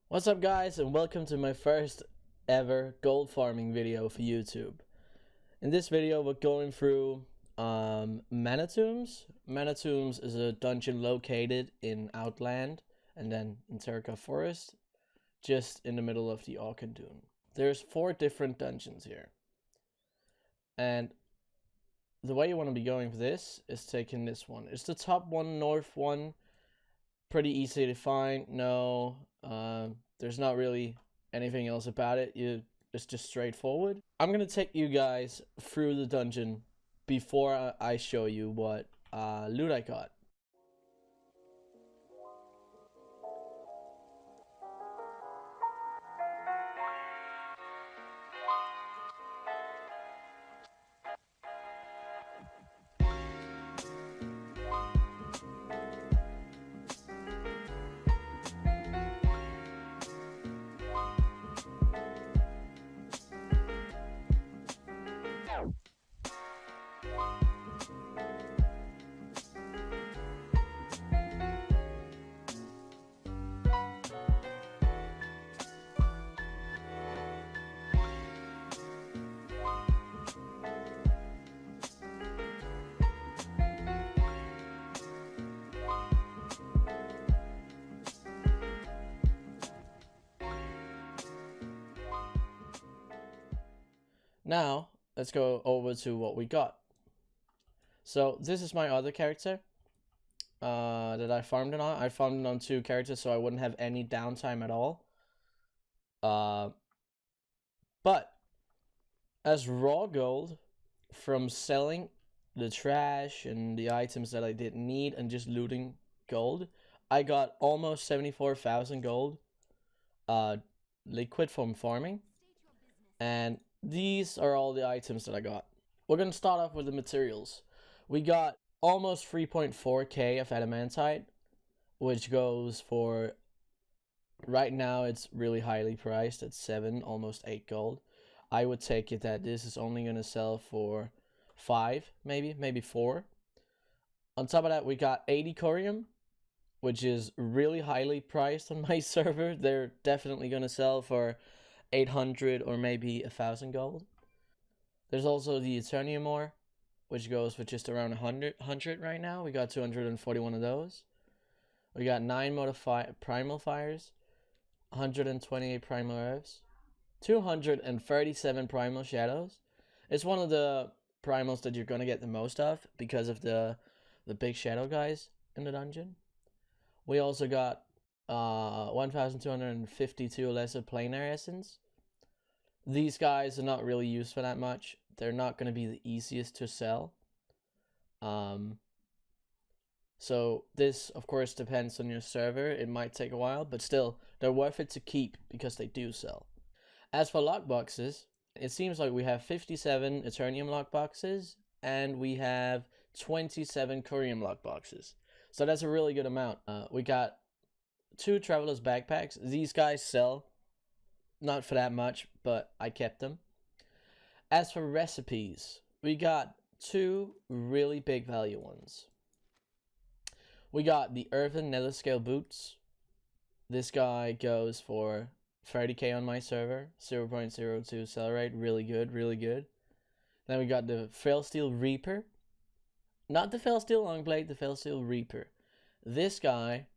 What's up guys, and welcome to my first ever gold farming video for YouTube. In this video we're going through Mana Tombs. Mana Tombs is a dungeon located in Outland and then in Terracotta Forest, just in the middle of the Auchan Dune. There's 4 different dungeons here. And the way you want to be going for this is taking this one. It's the top one, north one. Pretty easy to find. There's not really anything else about it. It's just straightforward. I'm gonna take you guys through the dungeon before I show you what loot I got. Now, let's go over to what we got. So, this is my other character that I farmed it on. I farmed it on 2 characters so I wouldn't have any downtime at all. But, as raw gold from selling the trash and the items that I didn't need and just looting gold, I got almost 74,000 gold liquid from farming. And these are all the items that I got. We're going to start off with the materials. We got almost 3.4k of adamantite, which goes for, right now it's really highly priced at 7, almost 8 gold. I would take it that this is only going to sell for 5, maybe 4. On top of that, we got 80 corium, which is really highly priced on my server. They're definitely going to sell for 800 or maybe 1,000 gold. There's also the Eternium ore, which goes for just around 100 right now. We got 241 of those. We got 9 primal fires, 128 primal herbs, 237 primal shadows. It's one of the primals that you're gonna get the most of because of the big shadow guys in the dungeon. We also got 1,252 lesser planar essence. These guys are not really used for that much. They're not going to be the easiest to sell. So this, of course, depends on your server. It might take a while, but still, they're worth it to keep because they do sell. As for lockboxes, it seems like we have 57 Eternium lockboxes and we have 27 Corium lockboxes. So that's a really good amount. We got 2 Traveler's Backpacks. These guys sell, not for that much, but I kept them. As for recipes, we got 2 really big value ones. We got the Earthen Nether Scale Boots. This guy goes for 30k on my server, 0.02 sell rate, really good, really good. Then we got the Frail Steel Reaper. Not the Frail Steel Longblade, the Frail Steel Reaper. This guy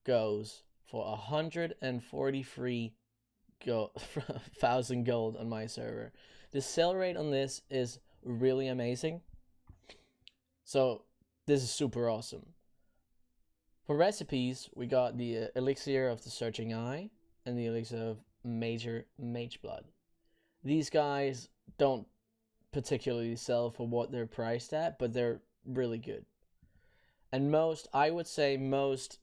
goes for 143,000 gold on my server. The sell rate on this is really amazing. So this is super awesome. For recipes, we got the Elixir of the Searching Eye and the Elixir of Major Mage Blood. These guys don't particularly sell for what they're priced at, but they're really good. And I would say most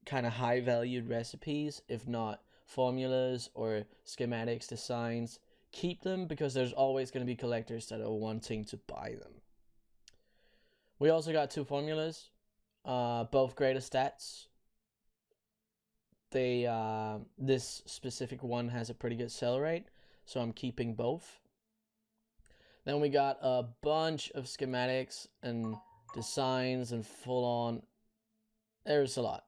kind of high valued recipes, if not formulas or schematics, designs, keep them because there's always going to be collectors that are wanting to buy them. We also got 2 formulas, both greater stats. This specific one has a pretty good sell rate, so I'm keeping both. Then we got a bunch of schematics and designs and full on. There's a lot.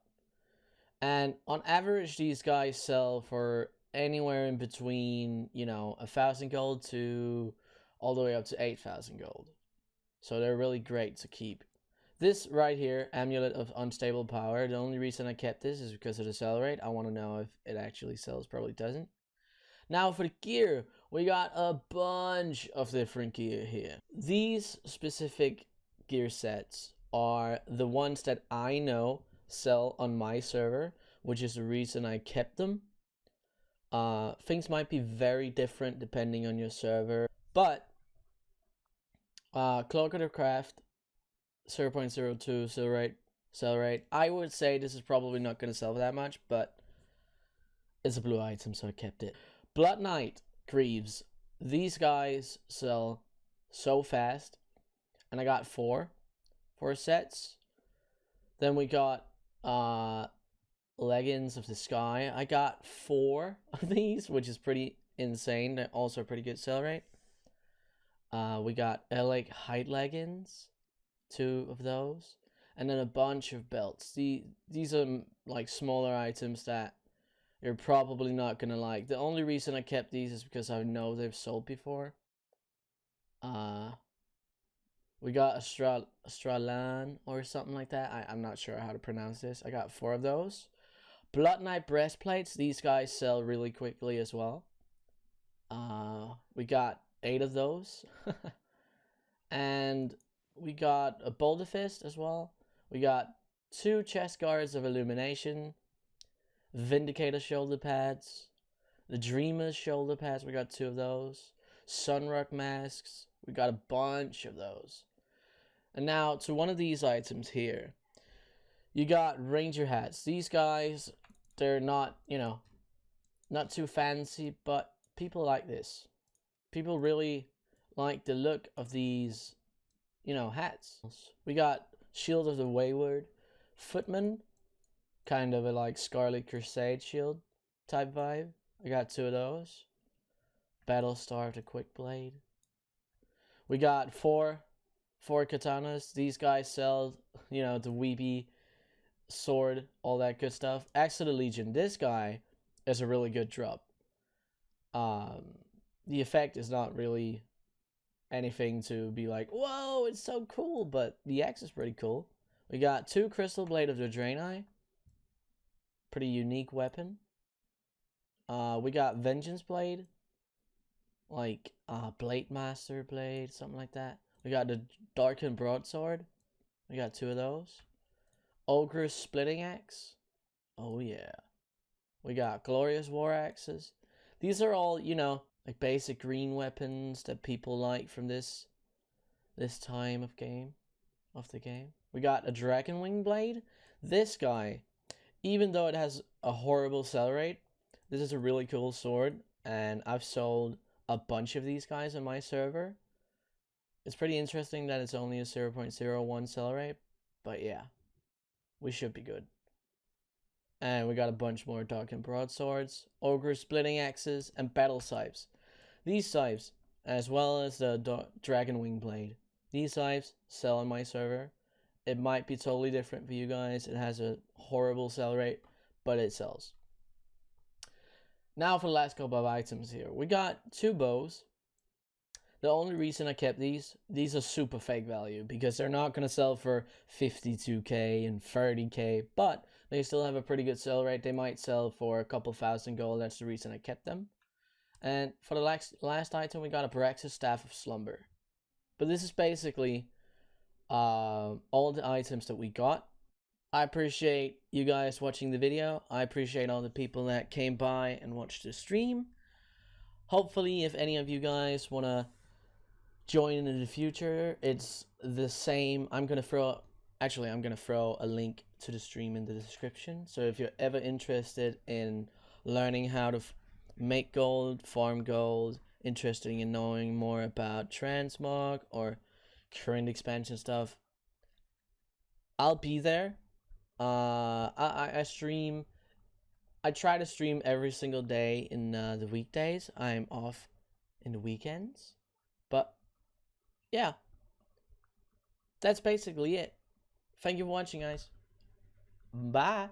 And on average, these guys sell for anywhere in between, 1,000 gold to all the way up to 8,000 gold. So they're really great to keep. This right here, Amulet of Unstable Power, the only reason I kept this is because of the sell rate. I want to know if it actually sells. Probably doesn't. Now for the gear, we got a bunch of different gear here. These specific gear sets are the ones that I know sell on my server, which is the reason I kept them. Things might be very different depending on your server, but Cloak of the Craft, 0.02 sell rate. I would say this is probably not going to sell for that much, but it's a blue item, so I kept it. Blood Knight Greaves. These guys sell so fast, and I got four sets. Then we got Leggings of the Sky. I got 4 of these, which is pretty insane. They're also a pretty good sell rate. We got Elec Height Leggings, 2 of those, and then a bunch of belts. These are like smaller items that you're probably not gonna like. The only reason I kept these is because I know they've sold before. We got Astralan or something like that. I'm not sure how to pronounce this. I got 4 of those. Blood Knight breastplates. These guys sell really quickly as well. We got 8 of those. And we got a Boulder Fist as well. We got 2 chest guards of Illumination. Vindicator shoulder pads. The Dreamer's shoulder pads. We got 2 of those. Sunrock masks. We got a bunch of those. And now to one of these items here. You got Ranger hats. These guys, they're not, not too fancy, but people like this. People really like the look of these, hats. We got Shield of the Wayward. Footman. Kind of a like Scarlet Crusade shield type vibe. I got 2 of those. Battlestar of the Quick Blade. We got 4 katanas. These guys sell, the weepy sword, all that good stuff. Axe of the Legion. This guy is a really good drop. The effect is not really anything to be like, whoa, it's so cool, but the axe is pretty cool. We got 2 Crystal Blade of the Draenei. Pretty unique weapon. We got Vengeance Blade. Like, Blade Master Blade, something like that. We got the Darkened Broadsword. We got 2 of those. Ogre's Splitting Axe. Oh, yeah. We got Glorious War Axes. These are all, like basic green weapons that people like from this time of the game. We got a Dragon Wing Blade. This guy, even though it has a horrible sell rate, this is a really cool sword, and I've sold a bunch of these guys on my server. It's pretty interesting that it's only a 0.01 sell rate, but yeah, we should be good. And we got a bunch more Darkened Broadswords, Ogre Splitting Axes, and Battle Scythes. These scythes, as well as the Dragon Wing Blade, these scythes sell on my server. It might be totally different for you guys. It has a horrible sell rate, but it sells. Now for the last couple of items here. We got 2 bows. The only reason I kept these are super fake value because they're not going to sell for 52k and 30k, but they still have a pretty good sell rate. They might sell for a couple thousand gold. That's the reason I kept them. And for the last item, we got a Braxis Staff of Slumber. But this is basically all the items that we got. I appreciate you guys watching the video. I appreciate all the people that came by and watched the stream. Hopefully, if any of you guys want to join in the future, it's the same. I'm going to throw a link to the stream in the description. So if you're ever interested in learning how to make gold, farm gold, interested in knowing more about Transmog or current expansion stuff, I'll be there. I stream. I try to stream every single day in the weekdays. I'm off in the weekends. But yeah, that's basically it. Thank you for watching, guys. Bye.